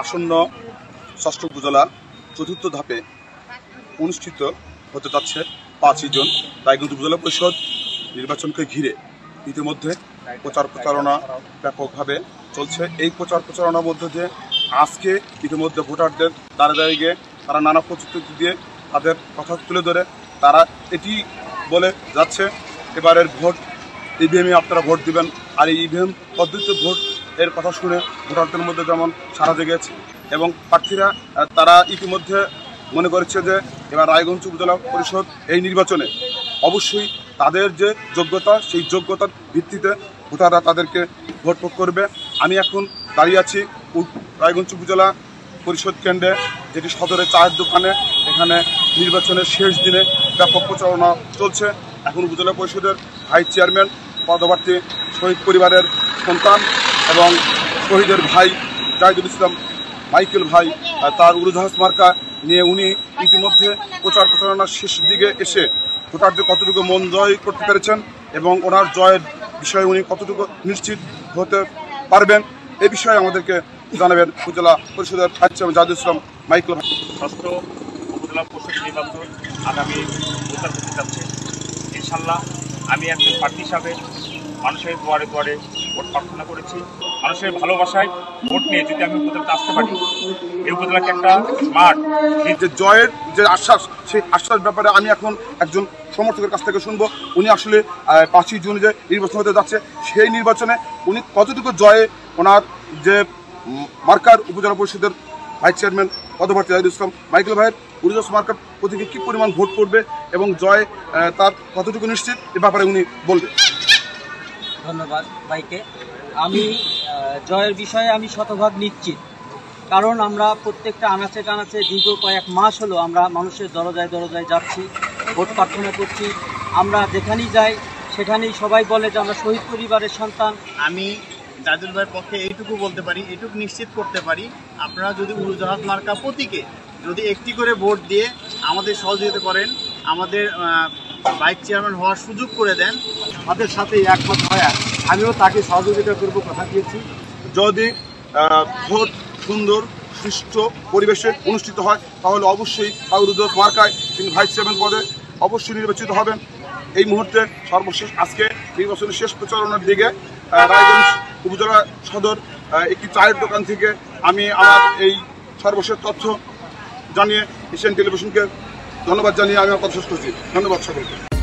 আসন্ন ষষ্ঠ উপজেলা চতুর্থ ধাপে অনুষ্ঠিত হতে যাচ্ছে 5ই জুন রায়গঞ্জ উপজেলা পরিষদ নির্বাচনকে ঘিরে ইতিমধ্যে প্রচারণা ব্যাপকভাবে চলছে। এই প্রচারণার মধ্যে দিয়ে আজকে ইতিমধ্যে ভোটারদের দাঁড়িয়ে গিয়ে তারা নানা প্রতিশ্রুতি দিয়ে তাদের কথা তুলে ধরে তারা এটি বলে যাচ্ছে এবারের ভোট ইভিএমে আপনারা ভোট দিবেন। আর এই ইভিএম পদ্ধতিতে ভোট এর কথা শুনে ভোটারদের মধ্যে যেমন সাড়া জেগেছে এবং প্রার্থীরা তারা ইতিমধ্যে মনে করছে যে এবার রায়গঞ্জ উপজেলা পরিষদ এই নির্বাচনে অবশ্যই তাদের যে যোগ্যতা সেই যোগ্যতার ভিত্তিতে ভোটাররা তাদেরকে ভোট করবে। আমি এখন দাঁড়িয়ে আছি রায়গঞ্জ উপজেলা পরিষদ কেন্দ্রে, যেটি সদরের চায়ের দোকানে। এখানে নির্বাচনের শেষ দিনে ব্যাপক প্রচারণা চলছে। এখন উপজেলা পরিষদের ভাইস চেয়ারম্যান পদপ্রার্থী শহীদ পরিবারের সন্তান এবং শহীদের ভাই জাহিদুল ইসলাম মাইকেল ভাই তার উড়োজাহাজ মার্কা নিয়ে উনি ইতিমধ্যে প্রচারণার শেষ দিকে এসে ভোটারদের কতটুকু মন জয় করতে পেরেছেন এবং ওনার জয়ের বিষয়ে উনি কতটুকু নিশ্চিত হতে পারবেন এ বিষয়ে আমাদেরকে জানাবেন উপজেলা পরিষদের ভাইস চেয়ারম্যান জাহিদুল ইসলাম মাইকেল ভাই। ষষ্ঠ উপজেলা পরিষদ নির্বাচন আগামী ভোটার করতে যাচ্ছে। ইনশাল্লাহ আমি একজন প্রার্থী হিসাবে মানুষের দুয়ারে দুয়ারে ভোট প্রার্থনা করেছি। মানুষের ভালোবাসায় ভোট নিয়ে যদি আমি উপজেলাতে আসতে পারি, এই উপজেলাকে একটা মাঠ যে জয়ের যে আশ্বাস, সেই আশ্বাস ব্যাপারে আমি এখন একজন সমর্থকের কাছ থেকে শুনবো। উনি আসলে 5ই জুন যে নির্বাচন হতে যাচ্ছে সেই নির্বাচনে উনি কতটুকু জয়ে ওনার যে মার্কার উপজেলা পরিষদের ভাইস চেয়ারম্যান পদপ্রার্থী জাহিদুল ইসলাম মাইকেল ভাইয়ের উড়োজাহাজ মার্কার প্রতীকে কী পরিমাণ ভোট করবে এবং জয় তার কতটুকু নিশ্চিত এ ব্যাপারে উনি বলবেন। ধন্যবাদ ভাইকে। আমি জয়ের বিষয়ে আমি শতভাগ নিশ্চিত, কারণ আমরা প্রত্যেকটা আনাচে কানাচে দীর্ঘ কয়েক মাস হলো আমরা মানুষের দরজায় দরজায় যাচ্ছি, ভোট প্রার্থনা করছি। আমরা যেখানেই যাই সেখানেই সবাই বলে যে আমরা শহীদ পরিবারের সন্তান। আমি জাহিদুল ভাইয়ের পক্ষে এইটুকু বলতে পারি, এইটুকু নিশ্চিত করতে পারি, আপনারা যদি উড়োজাহাজ মার্কা প্রতীকে যদি একটি করে ভোট দিয়ে আমাদের সহযোগিতা করেন, আমাদের ভাইস চেয়ারম্যান হওয়ার সুযোগ করে দেন, আমাদের সাথে একমত হয় আমিও তাকে সহযোগিতা করব কথা দিয়েছি। যদি ভোট সুন্দর সুষ্ঠু পরিবেশে অনুষ্ঠিত হয় তাহলে অবশ্যই উড়োজাহাজ মার্কায় তিনি ভাইস চেয়ারম্যান পদে অবশ্যই নির্বাচিত হবেন। এই মুহূর্তে সর্বশেষ আজকে নির্বাচনের শেষ প্রচারণার দিকে রায়গঞ্জ উপজেলা সদর একটি চায়ের দোকান থেকে আমি আমার এই সর্বশেষ তথ্য জানিয়ে এশিয়ান টেলিভিশনকে ধন্যবাদ জানিয়ে আমি আমার কথা শেষ করছি। ধন্যবাদ সকলকে।